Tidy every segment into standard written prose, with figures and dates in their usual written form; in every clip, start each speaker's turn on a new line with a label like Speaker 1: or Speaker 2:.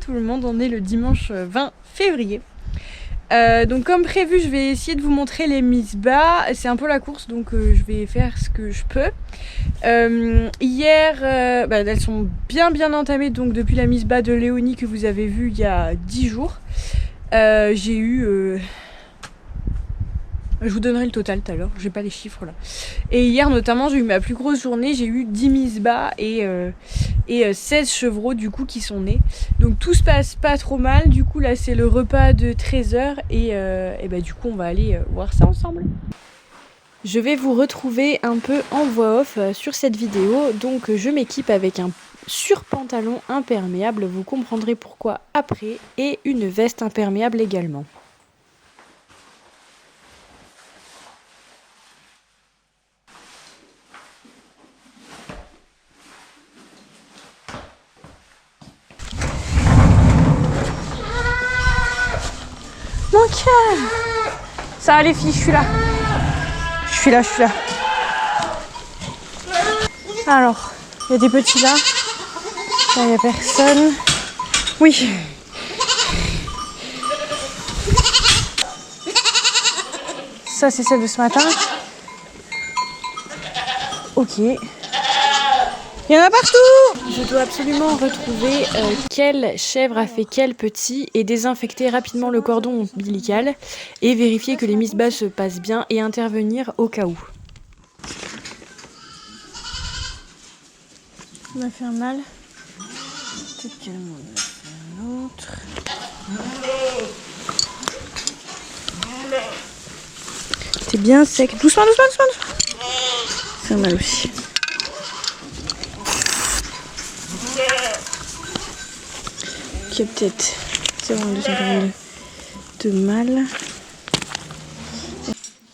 Speaker 1: tout le monde, on est le dimanche 20 février. Donc comme prévu, je vais essayer de vous montrer les misbahs. C'est un peu la course, donc je vais faire ce que je peux. Hier, elles sont bien entamées, donc depuis la misbah de Léonie que vous avez vue il y a 10 jours. J'ai eu... je vous donnerai le total tout à l'heure, j'ai pas les chiffres là. Et hier notamment, j'ai eu ma plus grosse journée, j'ai eu 10 misbahs et 16 chevreaux du coup qui sont nés. Donc tout se passe pas trop mal. Du coup là c'est le repas de 13h et du coup on va aller voir ça ensemble. Je vais vous retrouver un peu en voix off sur cette vidéo. Donc je m'équipe avec un surpantalon imperméable, vous comprendrez pourquoi après, et une veste imperméable également. Mon calme. Ça va les filles, je suis là. Je suis là. Alors, il y a des petits là. Là, il n'y a personne. Oui. Ça, c'est celle de ce matin. Ok. Il y en a partout. Je dois absolument retrouver quelle chèvre a fait quel petit et désinfecter rapidement le cordon ombilical et vérifier que les misbahs se passent bien et intervenir au cas où. On a fait un mâle. Peut-être qu'elle m'en a fait un autre. C'est bien sec. Doucement. C'est un mâle aussi. Qui est peut-être 0,242 de mâle.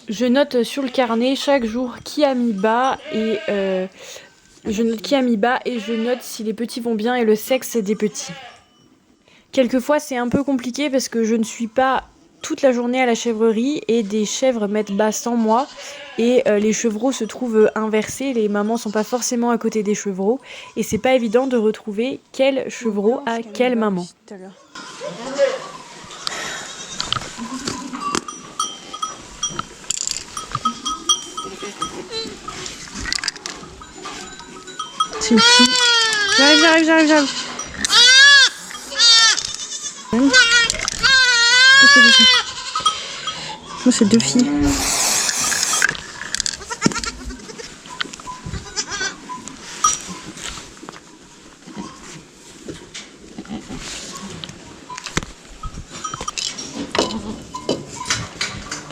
Speaker 1: Je note sur le carnet chaque jour qui a mis bas et je note si les petits vont bien et le sexe des petits. Quelquefois c'est un peu compliqué parce que je ne suis pas toute la journée à la chèvrerie et des chèvres mettent bas sans moi et les chevreaux se trouvent inversés, les mamans sont pas forcément à côté des chevreaux et c'est pas évident de retrouver quel chevreau a quelle maman. C'est une fille. J'arrive. Moi c'est deux filles.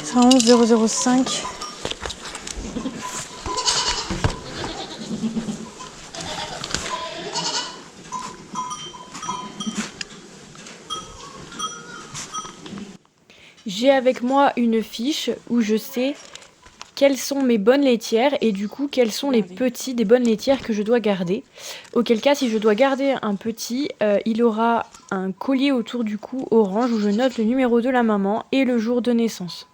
Speaker 1: C'est 11005. J'ai avec moi une fiche où je sais quelles sont mes bonnes laitières et du coup quels sont les petits des bonnes laitières que je dois garder. Auquel cas si je dois garder un petit, il aura un collier autour du cou orange où je note le numéro de la maman et le jour de naissance.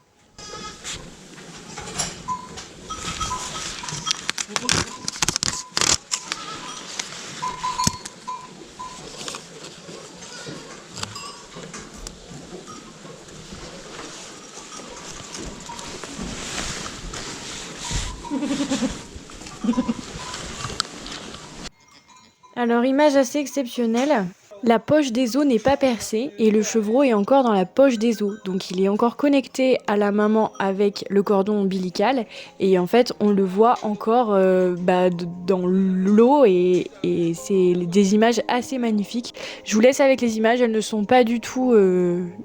Speaker 1: Alors image assez exceptionnelle, la poche des os n'est pas percée et le chevreau est encore dans la poche des os. Donc il est encore connecté à la maman avec le cordon ombilical et en fait on le voit encore dans l'eau et c'est des images assez magnifiques. Je vous laisse avec les images, elles ne sont pas du tout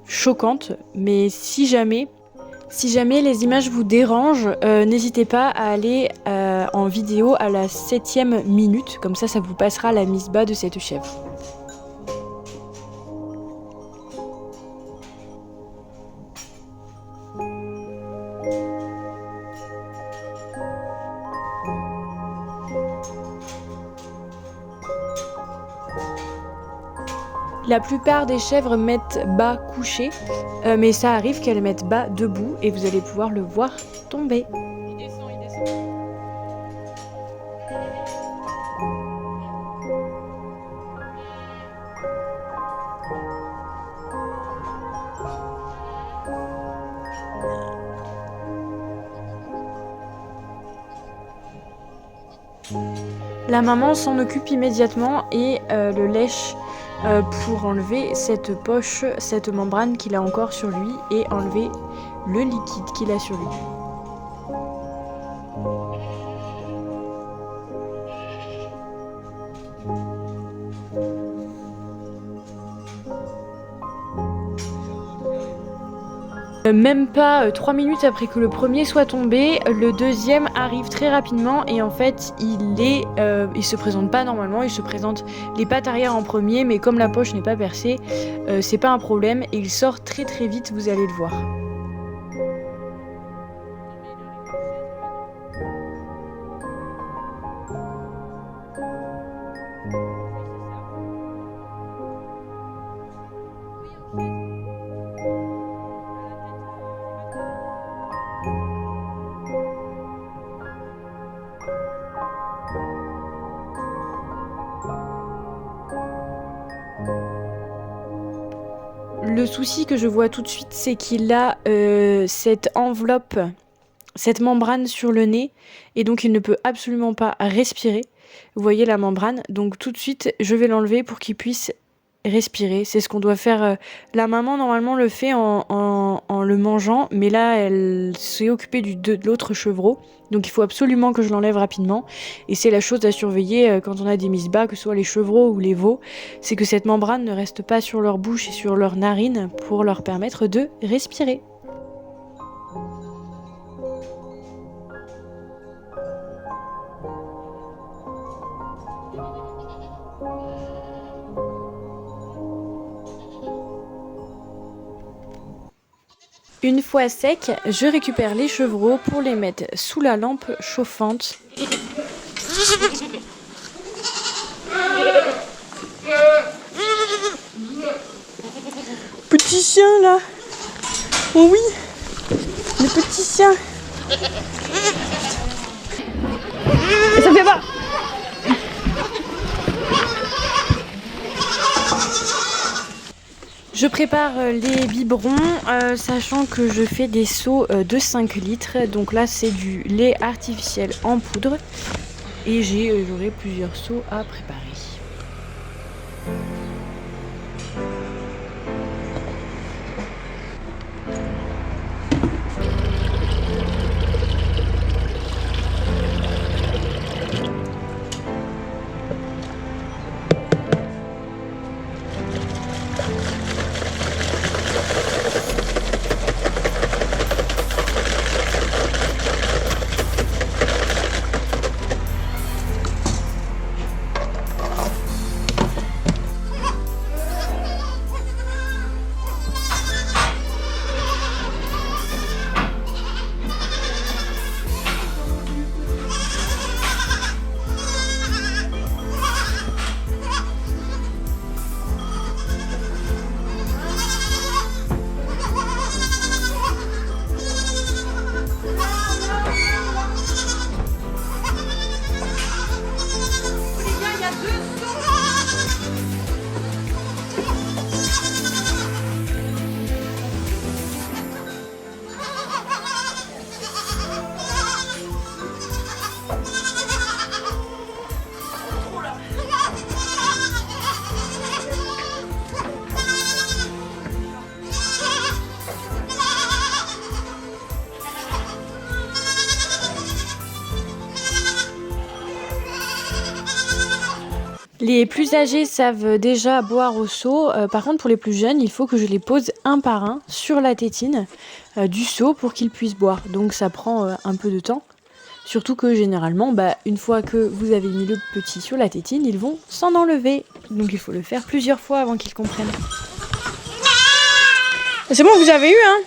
Speaker 1: choquantes, mais si jamais les images vous dérangent, n'hésitez pas à aller en vidéo à la 7e minute, comme ça vous passera la misbah de cette chèvre. La plupart des chèvres mettent bas couché, mais ça arrive qu'elles mettent bas debout et vous allez pouvoir le voir tomber. Il descend. La maman s'en occupe immédiatement et le lèche pour enlever cette poche, cette membrane qu'il a encore sur lui et enlever le liquide qu'il a sur lui. Même pas 3 minutes après que le premier soit tombé, le deuxième arrive très rapidement et en fait il se présente pas normalement, il se présente les pattes arrière en premier, mais comme la poche n'est pas percée, c'est pas un problème et il sort très très vite, vous allez le voir. Le souci que je vois tout de suite, c'est qu'il a cette enveloppe, cette membrane sur le nez, et donc il ne peut absolument pas respirer. Vous voyez la membrane, donc tout de suite, je vais l'enlever pour qu'il puisse respirer. C'est ce qu'on doit faire. La maman, normalement, le fait en le mangeant, mais là, elle s'est occupée de l'autre chevreau, donc il faut absolument que je l'enlève rapidement. Et c'est la chose à surveiller quand on a des mises-bas, que ce soit les chevreaux ou les veaux, c'est que cette membrane ne reste pas sur leur bouche et sur leurs narines pour leur permettre de respirer. Une fois sec, je récupère les chevreaux pour les mettre sous la lampe chauffante. Petit chien là. Oh oui, le petit chien. Ça fait pas. Je prépare les biberons, sachant que je fais des seaux de 5 litres. Donc là, c'est du lait artificiel en poudre. Et j'aurai plusieurs seaux à préparer. Les plus âgés savent déjà boire au seau. Par contre, pour les plus jeunes, il faut que je les pose un par un sur la tétine du seau pour qu'ils puissent boire. Donc ça prend un peu de temps. Surtout que généralement, une fois que vous avez mis le petit sur la tétine, ils vont s'en enlever. Donc il faut le faire plusieurs fois avant qu'ils comprennent. C'est bon, vous avez eu, hein?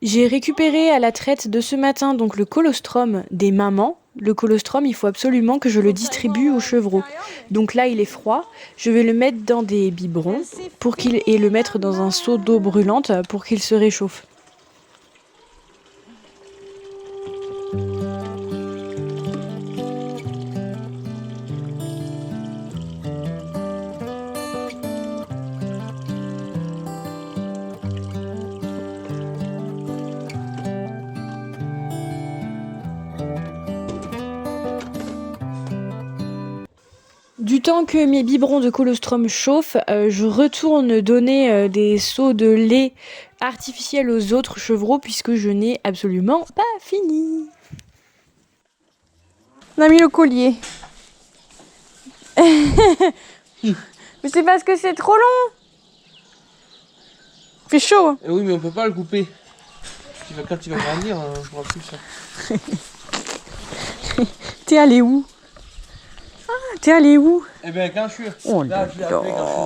Speaker 1: J'ai récupéré à la traite de ce matin donc le colostrum des mamans. Le colostrum, il faut absolument que je le distribue aux chevreaux. Donc là, il est froid. Je vais le mettre dans des biberons et le mettre dans un seau d'eau brûlante pour qu'il se réchauffe. temps que mes biberons de colostrum chauffent, je retourne donner des seaux de lait artificiel aux autres chevreaux puisque je n'ai absolument pas fini. On a mis le collier. Mais c'est parce que c'est trop long. Il fait chaud. Hein.
Speaker 2: Oui, mais on peut pas le couper. Quand tu vas grandir, on pourra plus ça.
Speaker 1: T'es allé où? Ah, t'es allé où?
Speaker 2: Eh bien, quand je suis...
Speaker 1: Oh
Speaker 2: là, je l'ai appelé quand je suis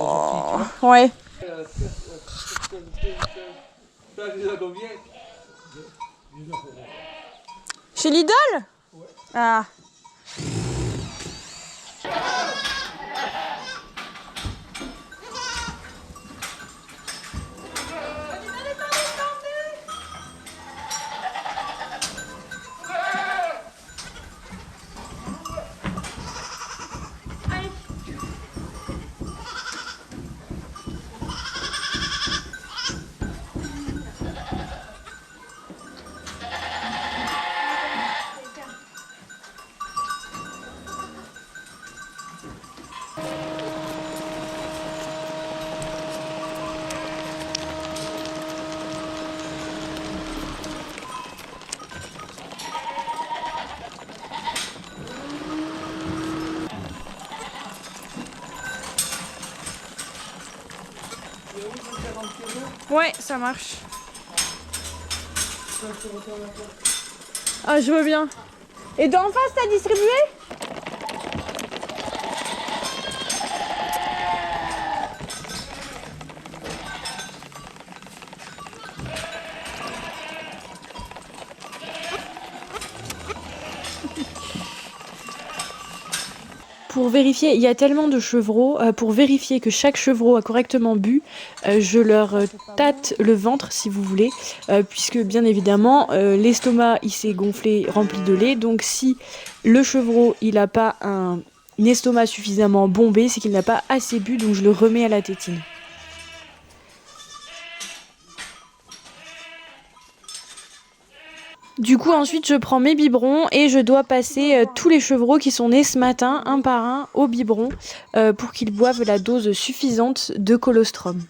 Speaker 2: sorti.
Speaker 1: Ouais.
Speaker 2: Ça, je les ai combien?
Speaker 1: Chez Lidl? Ouais. Ah. Ouais, ça marche. Ah, je veux bien. Et d'en face, t'as distribué? Pour vérifier, il y a tellement de chevreaux, pour vérifier que chaque chevreau a correctement bu, je leur tâte le ventre si vous voulez, puisque bien évidemment l'estomac il s'est gonflé, rempli de lait, donc si le chevreau il n'a pas un estomac suffisamment bombé, c'est qu'il n'a pas assez bu, donc je le remets à la tétine. Du coup, ensuite, je prends mes biberons et je dois passer tous les chevreaux qui sont nés ce matin, un par un, au biberon pour qu'ils boivent la dose suffisante de colostrum.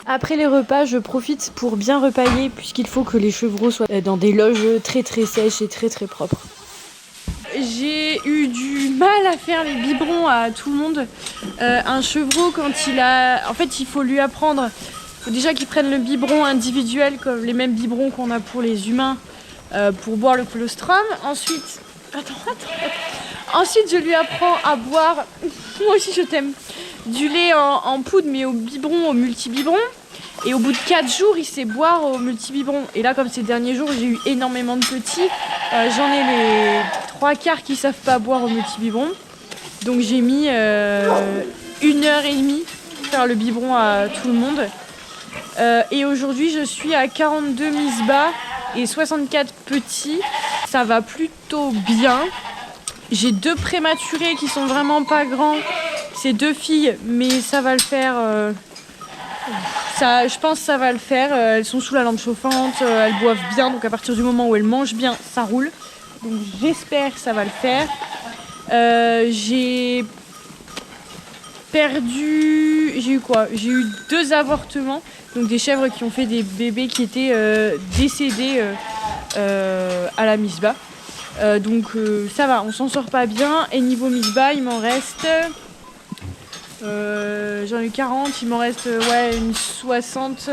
Speaker 1: Après les repas, je profite pour bien repailler puisqu'il faut que les chevreaux soient dans des loges très très sèches et très très propres. J'ai eu du mal à faire les biberons à tout le monde. Un chevreau, quand il a... En fait, il faut lui apprendre. Il faut déjà qu'il prenne le biberon individuel, comme les mêmes biberons qu'on a pour les humains, pour boire le colostrum. Ensuite... Ensuite, je lui apprends à boire... Moi aussi, je t'aime. Du lait en poudre, mais au biberon, au multibiberon. Et au bout de 4 jours, il sait boire au multibiberon. Et là, comme ces derniers jours, j'ai eu énormément de petits. J'en ai les 3/4 qui savent pas boire au multibiberon. Donc j'ai mis 1h30 pour faire le biberon à tout le monde. Et aujourd'hui, je suis à 42 mises bas et 64 petits. Ça va plutôt bien. J'ai 2 prématurés qui sont vraiment pas grands. C'est 2 filles, mais ça va le faire. Je pense que ça va le faire. Elles sont sous la lampe chauffante, elles boivent bien. Donc à partir du moment où elles mangent bien, ça roule. Donc j'espère que ça va le faire. J'ai eu quoi? J'ai eu 2 avortements. Donc des chèvres qui ont fait des bébés qui étaient décédés à la mise bas. Donc ça va, on s'en sort pas bien. Et niveau mise bas, il m'en reste... j'en ai eu 40, il m'en reste une 60,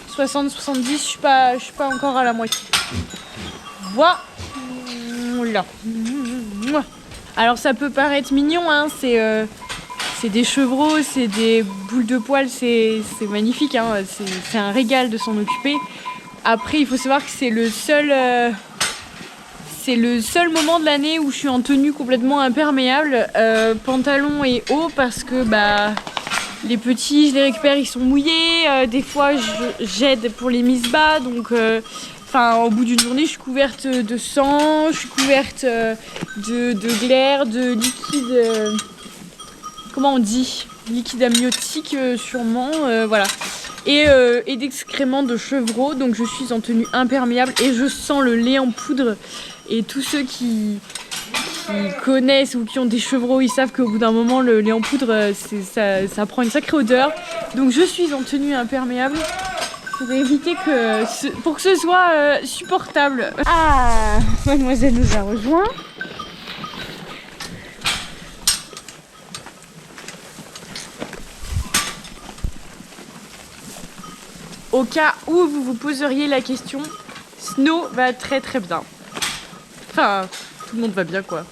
Speaker 1: 70, je suis pas encore à la moitié. Voilà. Alors ça peut paraître mignon, hein, c'est des chevreaux, c'est des boules de poils, c'est magnifique, hein, c'est un régal de s'en occuper. Après, il faut savoir que c'est le seul moment de l'année où je suis en tenue complètement imperméable, pantalon et haut, parce que Les petits, je les récupère, ils sont mouillés. Des fois, j'aide pour les mises bas. Donc, au bout d'une journée, je suis couverte de sang, je suis couverte de glaire, de liquide. Comment on dit? Liquide amniotique, sûrement. Voilà. Et d'excréments de chevreau. Donc, je suis en tenue imperméable et je sens le lait en poudre. Et tous ceux qui connaissent ou qui ont des chevreaux, ils savent qu'au bout d'un moment, le lait en poudre, ça prend une sacrée odeur. Donc je suis en tenue imperméable pour éviter pour que ce soit supportable. Ah, mademoiselle nous a rejoint. Au cas où vous vous poseriez la question, Snow va très très bien. Enfin, tout le monde va bien quoi.